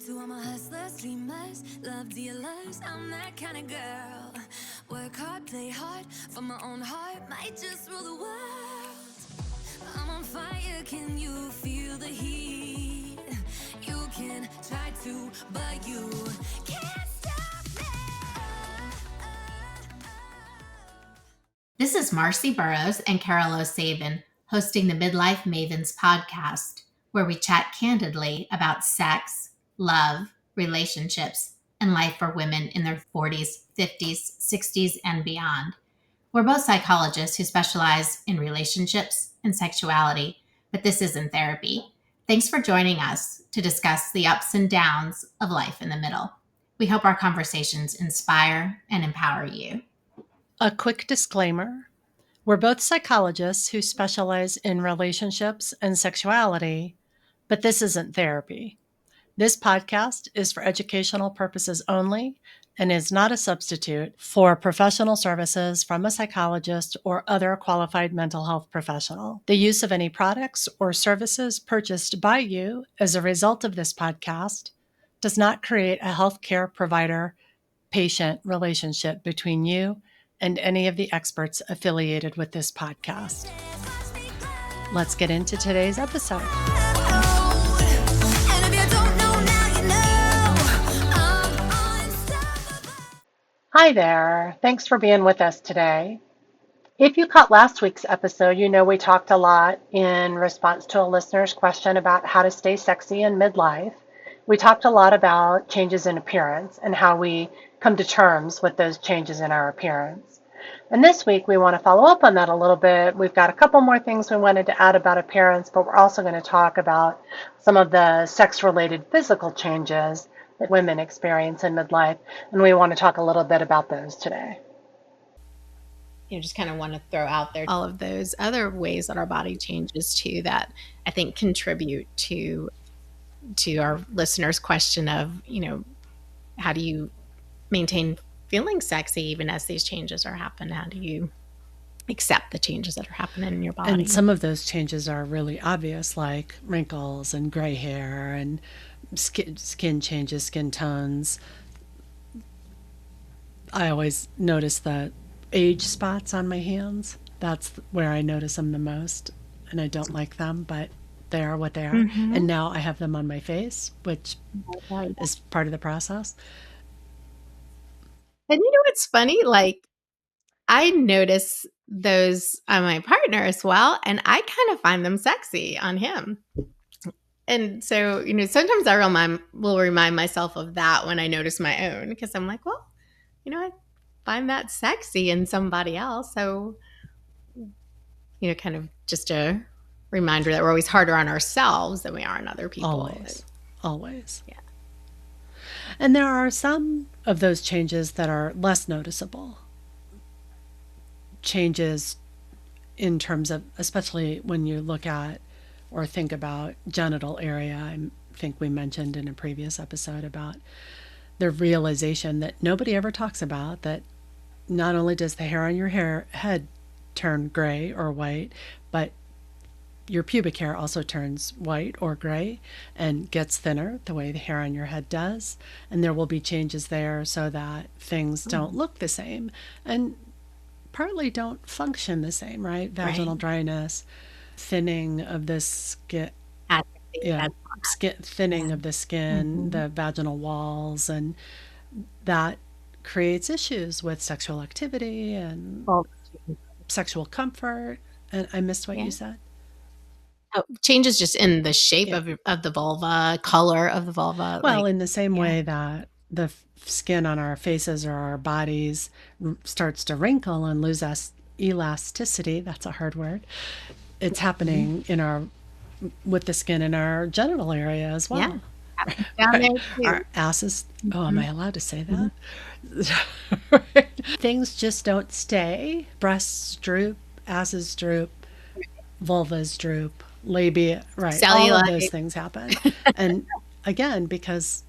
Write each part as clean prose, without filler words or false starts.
To all my hustlers, dreamers, love dealers, I'm that kind of girl. Work hard, play hard, for my own heart, might just rule the world. I'm on fire, can you feel the heat? You can try to, but you can't stop me. This is Marcy Burrows and Carol O'Savin hosting the Midlife Mavens podcast, where we chat candidly about sex, love, relationships, and life for women in their 40s, 50s, 60s, and beyond. We're both psychologists who specialize in relationships and sexuality, but this isn't therapy. Thanks for joining us to discuss the ups and downs of life in the middle. We hope our conversations inspire and empower you. A quick disclaimer. We're both psychologists who specialize in relationships and sexuality, but this isn't therapy. This podcast is for educational purposes only and is not a substitute for professional services from a psychologist or other qualified mental health professional. The use of any products or services purchased by you as a result of this podcast does not create a healthcare provider-patient relationship between you and any of the experts affiliated with this podcast. Let's get into today's episode. Hi there. Thanks for being with us today. If you caught last week's episode, you know we talked a lot in response to a listener's question about how to stay sexy in midlife. We talked a lot about changes in appearance and how we come to terms with those changes in our appearance. And this week, we want to follow up on that a little bit. We've got a couple more things we wanted to add about appearance, but we're also going to talk about some of the sex-related physical changes that women experience in midlife, and we want to talk a little bit about those today. Just kind of want to throw out there all of those other ways that our body changes too that I think contribute to our listeners' question of, how do you maintain feeling sexy even as these changes are happening? How do you accept the changes that are happening in your body? And some of those changes are really obvious, like wrinkles and gray hair and skin changes, skin tones. I always notice the age spots on my hands. That's where I notice them the most, and I don't like them, but they are what they are. Mm-hmm. And now I have them on my face, which is part of the process. And you know what's funny? Like, I notice those on my partner as well, and I kind of find them sexy on him. And so, sometimes I will remind myself of that when I notice my own, because I'm like, well, I find that sexy in somebody else. So, kind of just a reminder that we're always harder on ourselves than we are on other people. Always. Yeah. And there are some of those changes that are less noticeable. Changes in terms of, especially when you look at or think about genital area. I think we mentioned in a previous episode about the realization that nobody ever talks about, that not only does the hair on your head turn gray or white, but your pubic hair also turns white or gray and gets thinner the way the hair on your head does. And there will be changes there so that things don't look the same and partly don't function the same, right? Vaginal dryness, thinning of the skin. Thinning of the skin, the vaginal walls, and that creates issues with sexual activity and sexual comfort. And I missed what you said. Changes just in the shape of the vulva, color of the vulva. Well, in the same way that the skin on our faces or our bodies starts to wrinkle and lose elasticity, that's a hard word. It's happening with the skin in our genital area as well. Yeah. Down there too. Our asses. Oh, am I allowed to say that? Things just don't stay. Breasts droop, asses droop, vulvas droop, labia, right? Cellulite. All of those things happen. And again, because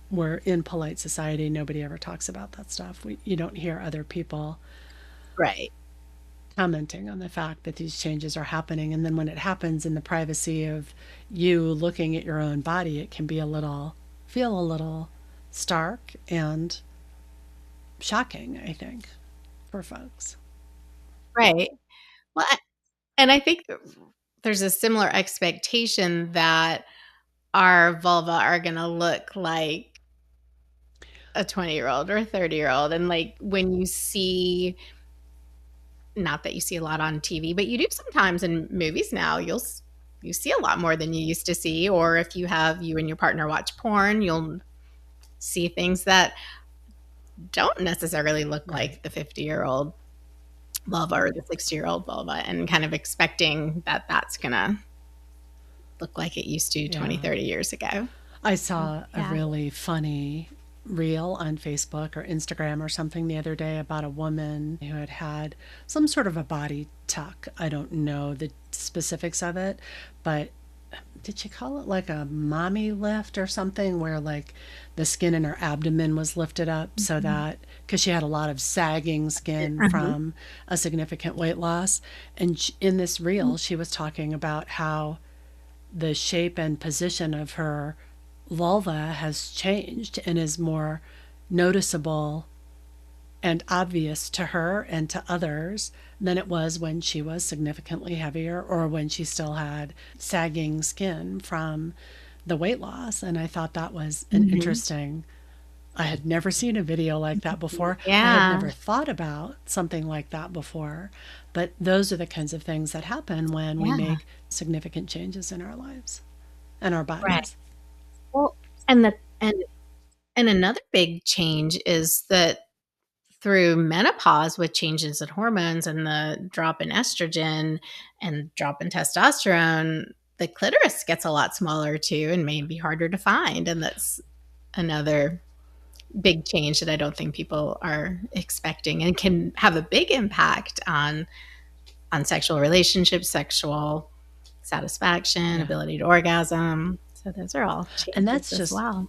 we're in polite society, nobody ever talks about that stuff. You don't hear other people commenting on the fact that these changes are happening. And then when it happens in the privacy of you looking at your own body, it can be a little feel a little stark and shocking, I think, for folks. Right. Well, and I think there's a similar expectation that our vulva are going to look like a 20-year-old or a 30-year-old. And like when you see, not that you see a lot on TV, but you do sometimes in movies now, you see a lot more than you used to see. Or if you and your partner watch porn, you'll see things that don't necessarily look like the 50-year-old vulva or the 60-year-old vulva, and kind of expecting that that's going to look like it used to 20, 30 years ago. I saw a really funny reel on Facebook or Instagram or something the other day about a woman who had had some sort of a body tuck. I don't know the specifics of it, but did she call it like a mommy lift or something, where like the skin in her abdomen was lifted up so that, because she had a lot of sagging skin from a significant weight loss. And in this reel, she was talking about how the shape and position of her vulva has changed and is more noticeable and obvious to her and to others than it was when she was significantly heavier or when she still had sagging skin from the weight loss. And I thought that was an interesting, I had never seen a video like that before. I had never thought about something like that before. But those are the kinds of things that happen when we make significant changes in our lives and our bodies. Right. Well, and another big change is that through menopause, with changes in hormones and the drop in estrogen and drop in testosterone, the clitoris gets a lot smaller too and may be harder to find. And that's another big change that I don't think people are expecting, and can have a big impact on sexual relationships, sexual satisfaction, ability to orgasm. So those are all changes, and that's as just well.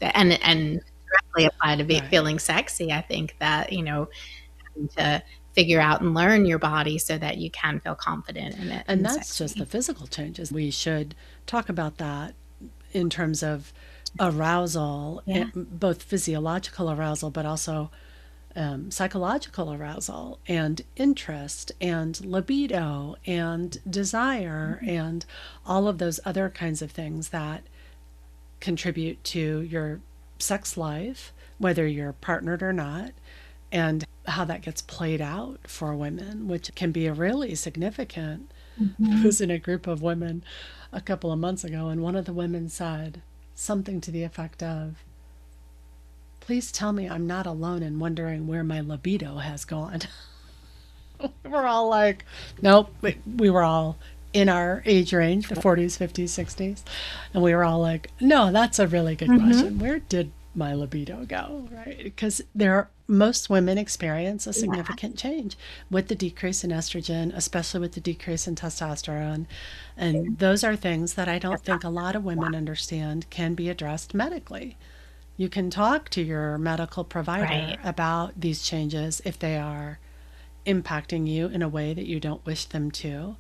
And directly apply to feeling sexy. I think that, having to figure out and learn your body so that you can feel confident in it. And that's just the physical changes. We should talk about that in terms of arousal, both physiological arousal, but also psychological arousal and interest and libido and desire and all of those other kinds of things that contribute to your sex life, whether you're partnered or not, and how that gets played out for women, which can be a really significant. I was in a group of women a couple of months ago, and one of the women said something to the effect of, "Please tell me I'm not alone in wondering where my libido has gone." We were all like, nope. We were all in our age range, the 40s, 50s, 60s. And we were all like, no, that's a really good question. Where did my libido go? Right? Because most women experience a significant change with the decrease in estrogen, especially with the decrease in testosterone. And those are things that I don't think a lot of women understand can be addressed medically. You can talk to your medical provider about these changes if they are impacting you in a way that you don't wish them to,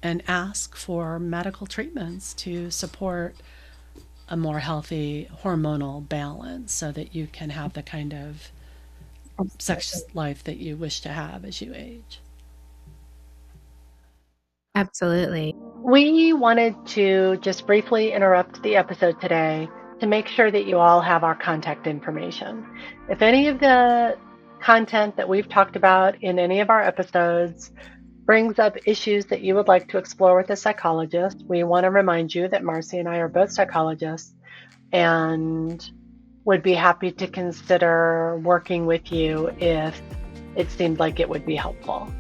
and ask for medical treatments to support a more healthy hormonal balance so that you can have the kind of sex life that you wish to have as you age. Absolutely. We wanted to just briefly interrupt the episode today to make sure that you all have our contact information. If any of the content that we've talked about in any of our episodes brings up issues that you would like to explore with a psychologist, we want to remind you that Marcy and I are both psychologists and would be happy to consider working with you if it seemed like it would be helpful.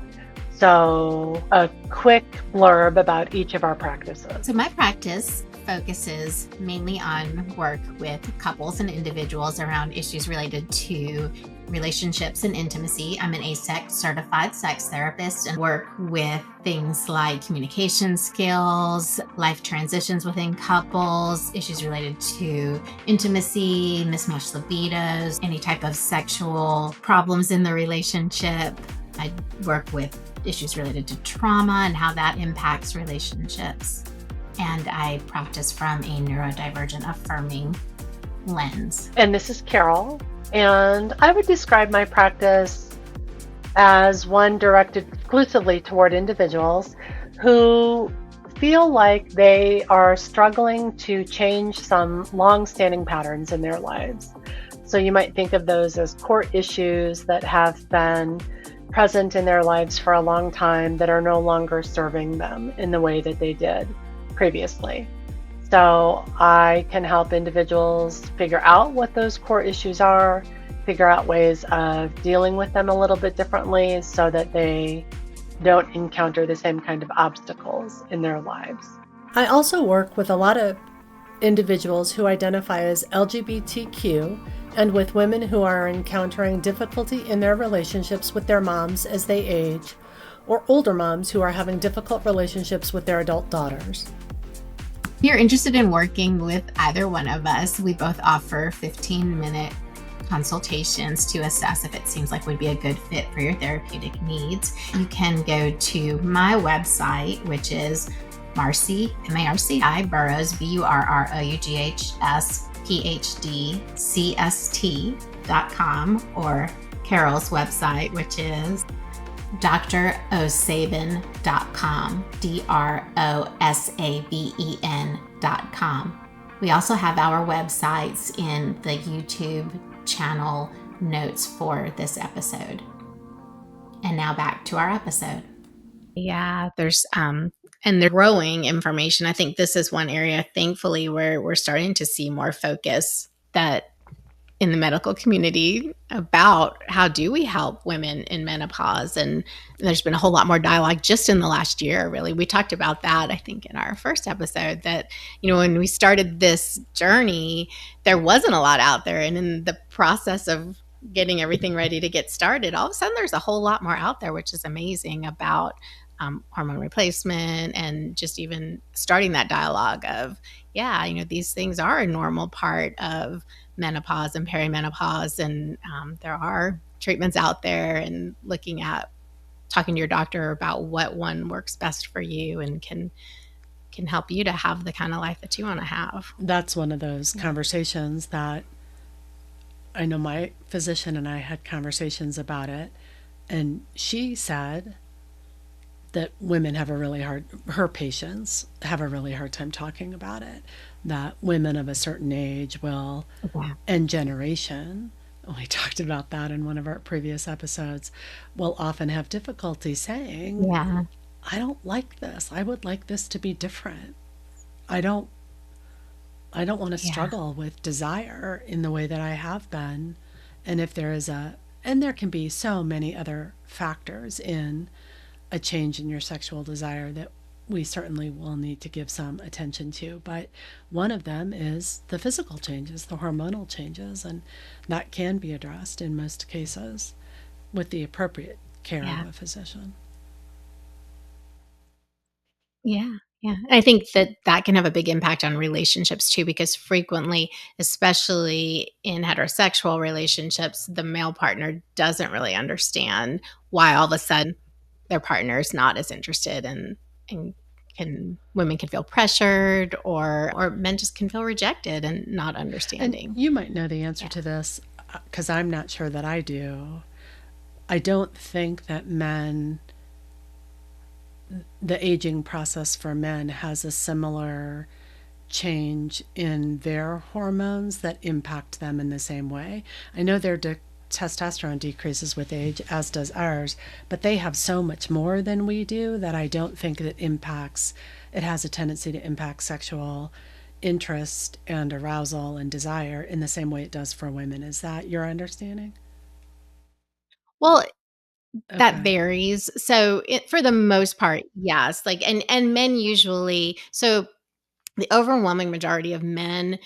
So a quick blurb about each of our practices. So my practice focuses mainly on work with couples and individuals around issues related to relationships and intimacy. I'm an ASEC certified sex therapist and work with things like communication skills, life transitions within couples, issues related to intimacy, mismatched libidos, any type of sexual problems in the relationship. I work with issues related to trauma and how that impacts relationships. And I practice from a neurodivergent affirming lens. And this is Carol. And I would describe my practice as one directed exclusively toward individuals who feel like they are struggling to change some long-standing patterns in their lives. So you might think of those as core issues that have been present in their lives for a long time that are no longer serving them in the way that they did previously. So I can help individuals figure out what those core issues are, figure out ways of dealing with them a little bit differently so that they don't encounter the same kind of obstacles in their lives. I also work with a lot of individuals who identify as LGBTQ and with women who are encountering difficulty in their relationships with their moms as they age, or older moms who are having difficult relationships with their adult daughters. If you're interested in working with either one of us, we both offer 15-minute consultations to assess if it seems like we'd be a good fit for your therapeutic needs. You can go to my website, which is Marcy, M-A-R-C-I, Burroughs, B-U-R-R-O-U-G-H-S, P-H-D, C-S-T.com, or Carol's website, which is drosabin.com, DROSABEN.com. We also have our websites in the YouTube channel notes for this episode. And now back to our episode. Yeah, there's and they're growing information. I think this is one area, thankfully, where we're starting to see more focus that in the medical community about how do we help women in menopause. And there's been a whole lot more dialogue just in the last year, really. We talked about that, I think, in our first episode, that, when we started this journey, there wasn't a lot out there. And in the process of getting everything ready to get started, all of a sudden there's a whole lot more out there, which is amazing, about hormone replacement, and just even starting that dialogue of, these things are a normal part of menopause and perimenopause, and there are treatments out there, and looking at talking to your doctor about what one works best for you and can help you to have the kind of life that you want to have. That's one of those conversations that I know my physician and I had conversations about it, and she said that women have her patients have a really hard time talking about it, that women of a certain age will, and generation, we talked about that in one of our previous episodes, will often have difficulty saying, I don't like this. I would like this to be different. I don't want to struggle with desire in the way that I have been. And if there is and there can be so many other factors in a change in your sexual desire that we certainly will need to give some attention to. But one of them is the physical changes, the hormonal changes, and that can be addressed in most cases with the appropriate care of a physician. Yeah. I think that can have a big impact on relationships too, because frequently, especially in heterosexual relationships, the male partner doesn't really understand why all of a sudden their partner is not as interested, and women can feel pressured, or men just can feel rejected and not understanding. And you might know the answer to this, because I'm not sure that I do. I don't think that the aging process for men has a similar change in their hormones that impact them in the same way. I know their testosterone decreases with age, as does ours, but they have so much more than we do that I don't think it has a tendency to impact sexual interest and arousal and desire in the same way it does for women. Is that your understanding? Well, that varies. So for the most part, yes. And men usually, so the overwhelming majority of men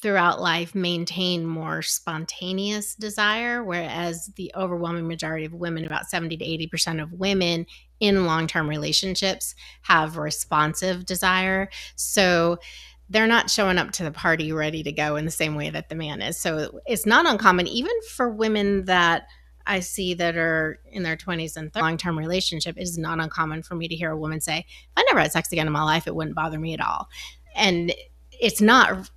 throughout life maintain more spontaneous desire, whereas the overwhelming majority of women, about 70 to 80% of women in long-term relationships, have responsive desire. So they're not showing up to the party ready to go in the same way that the man is. So it's not uncommon, even for women that I see that are in their 20s and 30s, long-term relationship, it is not uncommon for me to hear a woman say, if I never had sex again in my life, it wouldn't bother me at all. And it's not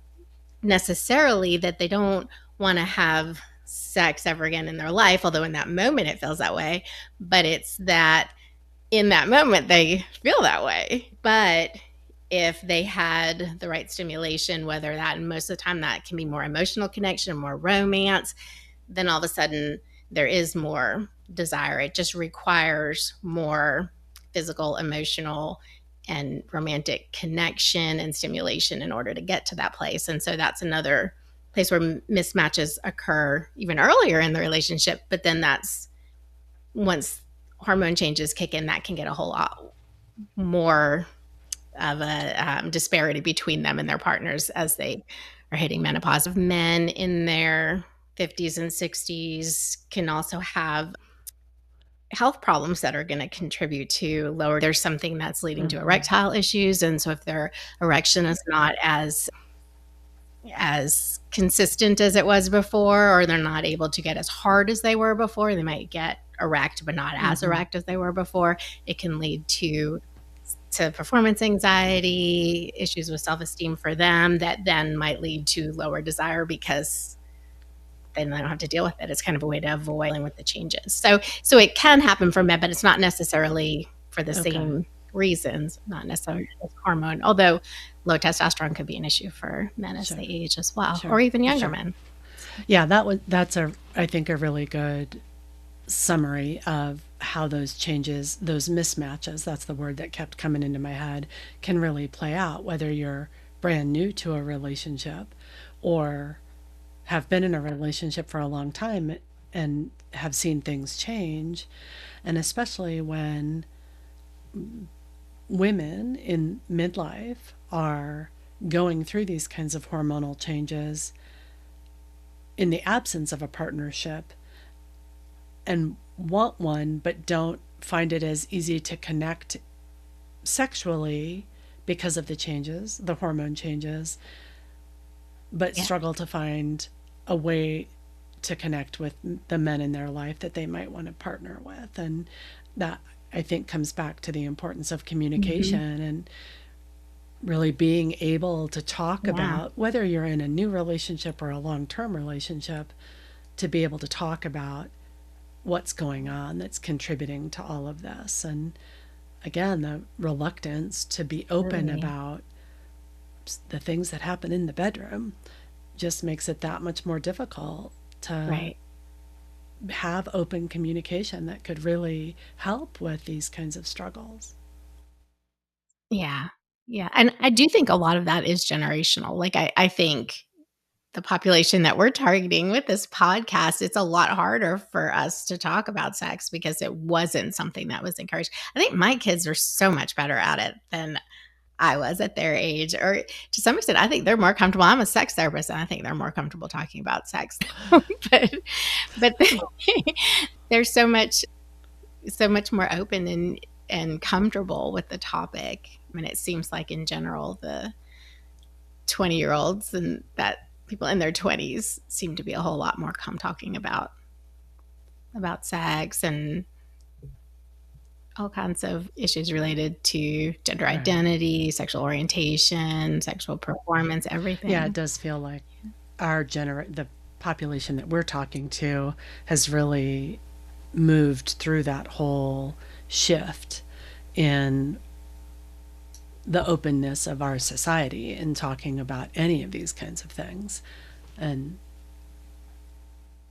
necessarily that they don't want to have sex ever again in their life, although in that moment it feels that way, but it's that in that moment they feel that way. But if they had the right stimulation, whether that, and most of the time that can be more emotional connection, more romance, then all of a sudden there is more desire. It just requires more physical, emotional, and romantic connection and stimulation in order to get to that place. And so that's another place where mismatches occur even earlier in the relationship. But then that's once hormone changes kick in, that can get a whole lot more of a disparity between them and their partners as they are hitting menopause. Men in their 50s and 60s can also have health problems that are going to contribute to lower. There's something that's leading to erectile issues, and so if their erection is not as consistent as it was before, or they're not able to get as hard as they were before, they might get erect but not as erect as they were before. It can lead to performance anxiety, issues with self-esteem for them that then might lead to lower desire because then they don't have to deal with it. It's kind of a way to avoid dealing with the changes. So it can happen for men, but it's not necessarily for the same reasons, not necessarily hormone, although low testosterone could be an issue for men as they age as well, or even younger men. Yeah, that's I think a really good summary of how those changes, those mismatches, that's the word that kept coming into my head, can really play out, whether you're brand new to a relationship or have been in a relationship for a long time and have seen things change. And especially when women in midlife are going through these kinds of hormonal changes in the absence of a partnership and want one, but don't find it as easy to connect sexually because of the changes, the hormone changes, but struggle to find a way to connect with the men in their life that they might want to partner with. And that, I think, comes back to the importance of communication and really being able to talk about, whether you're in a new relationship or a long-term relationship, to be able to talk about what's going on that's contributing to all of this. And again, the reluctance to be open about the things that happen in the bedroom just makes it that much more difficult to have open communication that could really help with these kinds of struggles. Yeah. And I do think a lot of that is generational. Like I think the population that we're targeting with this podcast, it's a lot harder for us to talk about sex because it wasn't something that was encouraged. I think my kids are so much better at it than I was at their age, or to some extent, I think they're more comfortable. I'm a sex therapist, and I think they're more comfortable talking about sex. but they're so much more open and comfortable with the topic. I mean, it seems like in general, the 20-year-olds and that people in their 20s seem to be a whole lot more talking about sex and all kinds of issues related to gender identity, sexual orientation, sexual performance, everything. Yeah, it does feel like the population that we're talking to has really moved through that whole shift in the openness of our society in talking about any of these kinds of things. And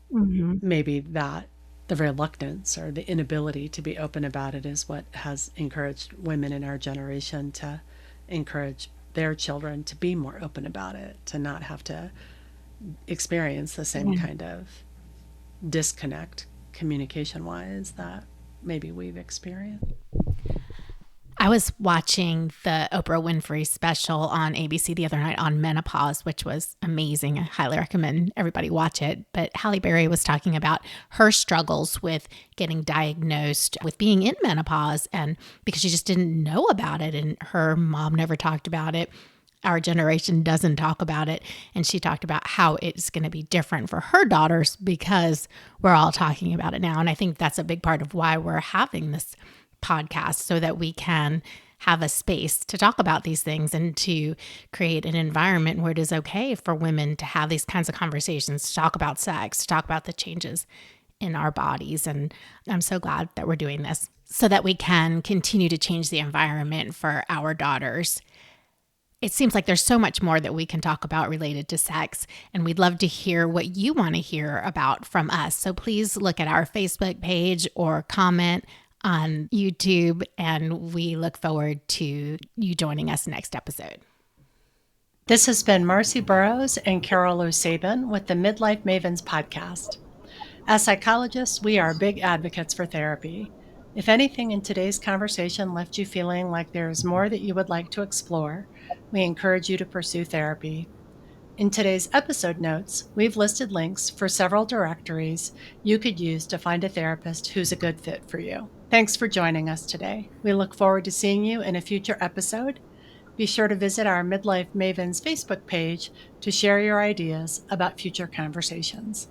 maybe that the reluctance or the inability to be open about it is what has encouraged women in our generation to encourage their children to be more open about it, to not have to experience the same kind of disconnect communication-wise that maybe we've experienced. I was watching the Oprah Winfrey special on ABC the other night on menopause, which was amazing. I highly recommend everybody watch it. But Halle Berry was talking about her struggles with getting diagnosed with being in menopause, and because she just didn't know about it and her mom never talked about it. Our generation doesn't talk about it. And she talked about how it's going to be different for her daughters because we're all talking about it now. And I think that's a big part of why we're having this podcast, so that we can have a space to talk about these things and to create an environment where it is okay for women to have these kinds of conversations, to talk about sex, to talk about the changes in our bodies. And I'm so glad that we're doing this so that we can continue to change the environment for our daughters. It seems like there's so much more that we can talk about related to sex, and we'd love to hear what you want to hear about from us. So please look at our Facebook page or comment on YouTube, and we look forward to you joining us next episode. This has been Marcy Burrows and Carol O'Sabin with the Midlife Mavens podcast. As psychologists, we are big advocates for therapy. If anything in today's conversation left you feeling like there is more that you would like to explore, we encourage you to pursue therapy. In today's episode notes, we've listed links for several directories you could use to find a therapist who's a good fit for you. Thanks for joining us today. We look forward to seeing you in a future episode. Be sure to visit our Midlife Mavens Facebook page to share your ideas about future conversations.